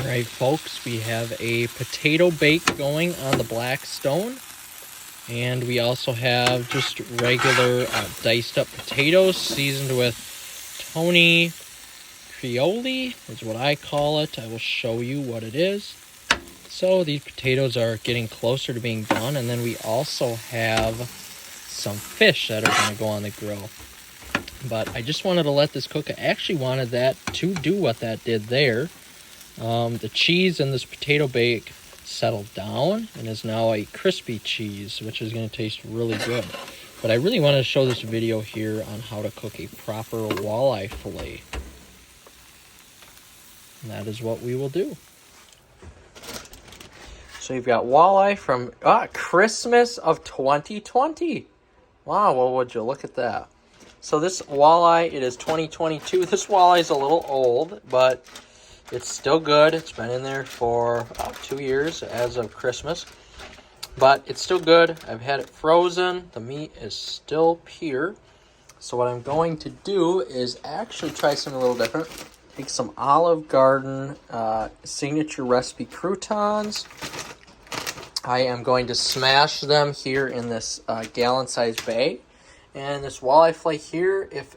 Alright folks, we have a potato bake going on the black stone. And we also have just regular diced up potatoes seasoned with Tony Creole is what I call it. I will show you what it is. So these potatoes are getting closer to being done. And then we also have some fish that are going to go on the grill. But I just wanted to let this cook. I actually wanted that to do what that did there. The cheese in this potato bake settled down and is now a crispy cheese, which is going to taste really good. But I really wanted to show this video here on how to cook a proper walleye fillet. And that is what we will do. So you've got walleye from Christmas of 2020. Wow, well, would you look at that? So this walleye, it is 2022. This walleye is a little old, but it's still good. It's been in there for about 2 years as of Christmas. But it's still good. I've had it frozen. The meat is still pure. So what I'm going to do is actually try something a little different. Take some Olive Garden signature recipe croutons. I am going to smash them here in this gallon-sized bag. And this walleye fillet here, if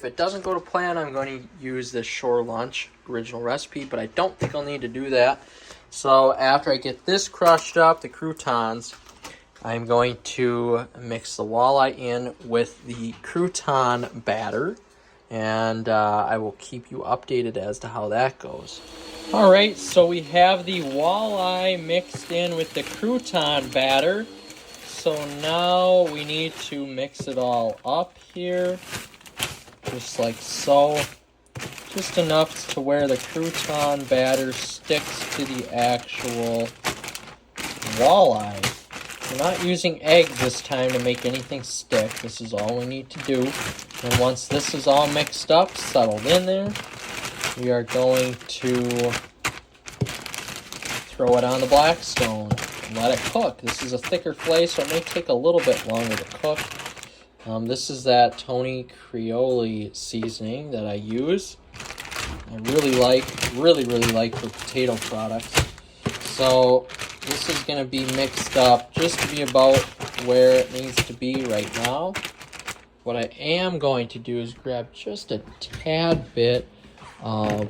it doesn't go to plan, I'm going to use this Shore Lunch original recipe, but I don't think I'll need to do that. So after I get this crushed up, the croutons, I'm going to mix the walleye in with the crouton batter, and I will keep you updated as to how that goes. All right, so we have the walleye mixed in with the crouton batter. So now we need to mix it all up here, just like so. Just enough to where the crouton batter sticks to the actual walleye. We're not using eggs this time to make anything stick. This is all we need to do. And once this is all mixed up, settled in there, we are going to throw it on the black stone and let it cook. This is a thicker fillet, so it may take a little bit longer to cook. This is that Tony Creole seasoning that I use. I really like for potato products. So this is going to be mixed up just to be about where it needs to be right now. What I am going to do is grab just a tad bit of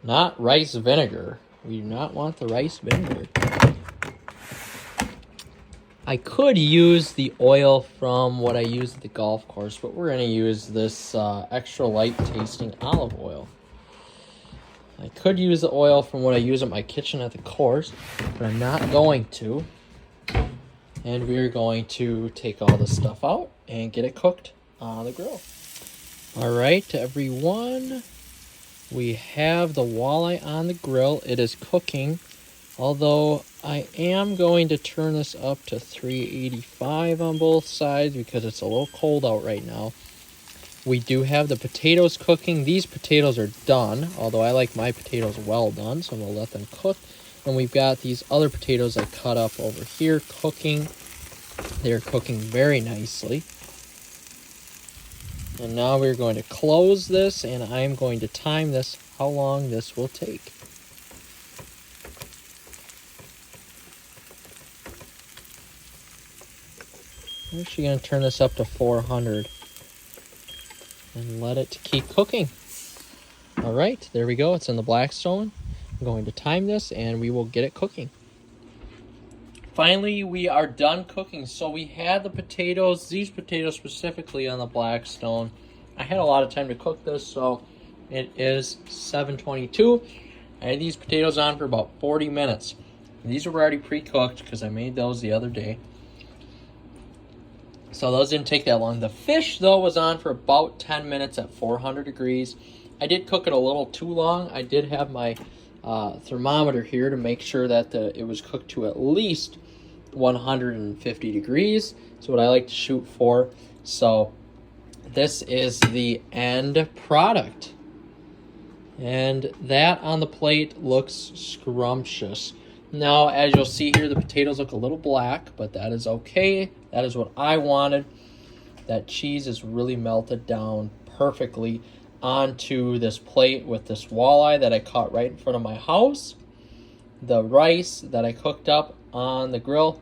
not rice vinegar. We do not want the rice vinegar. I could use the oil from what I use at the golf course, but we're going to use this extra light tasting olive oil. I could use the oil from what I use at my kitchen at the course, but I'm not going to. And we're going to take all this stuff out and get it cooked on the grill. All right, everyone. We have the walleye on the grill. It is cooking, although I am going to turn this up to 385 on both sides because it's a little cold out right now. We do have the potatoes cooking. These potatoes are done, although I like my potatoes well done, so we'll let them cook. And we've got these other potatoes I cut up over here cooking. They're cooking very nicely. And now we're going to close this, and I'm going to time this, how long this will take. I'm actually going to turn this up to 400 and let it keep cooking. All right, there we go. It's in the black stone. I'm going to time this, and we will get it cooking. Finally, we are done cooking. So we had the potatoes, these potatoes specifically on the black stone. I had a lot of time to cook this, so it is 7:22. I had these potatoes on for about 40 minutes. These were already pre-cooked because I made those the other day. So those didn't take that long. The fish, though, was on for about 10 minutes at 400 degrees. I did cook it a little too long. I did have my thermometer here to make sure that it was cooked to at least 150 degrees. That's what I like to shoot for. So this is the end product. And that on the plate looks scrumptious. Now, as you'll see here, the potatoes look a little black, but that is okay. That is what I wanted. That cheese is really melted down perfectly onto this plate with this walleye that I caught right in front of my house, the rice that I cooked up on the grill,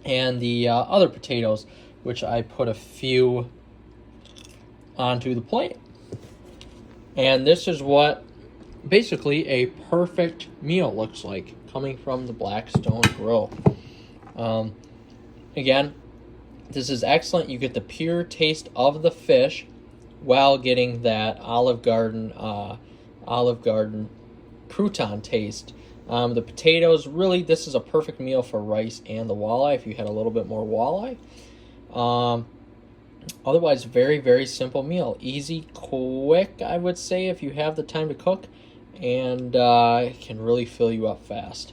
and the other potatoes, which I put a few onto the plate. And this is what basically a perfect meal looks like coming from the Blackstone Grill. Again, this is excellent. You get the pure taste of the fish while getting that Olive Garden crouton taste. The potatoes, really, this is a perfect meal for rice and the walleye if you had a little bit more walleye. Otherwise, very, very simple meal. Easy, quick, I would say, if you have the time to cook, and it can really fill you up fast.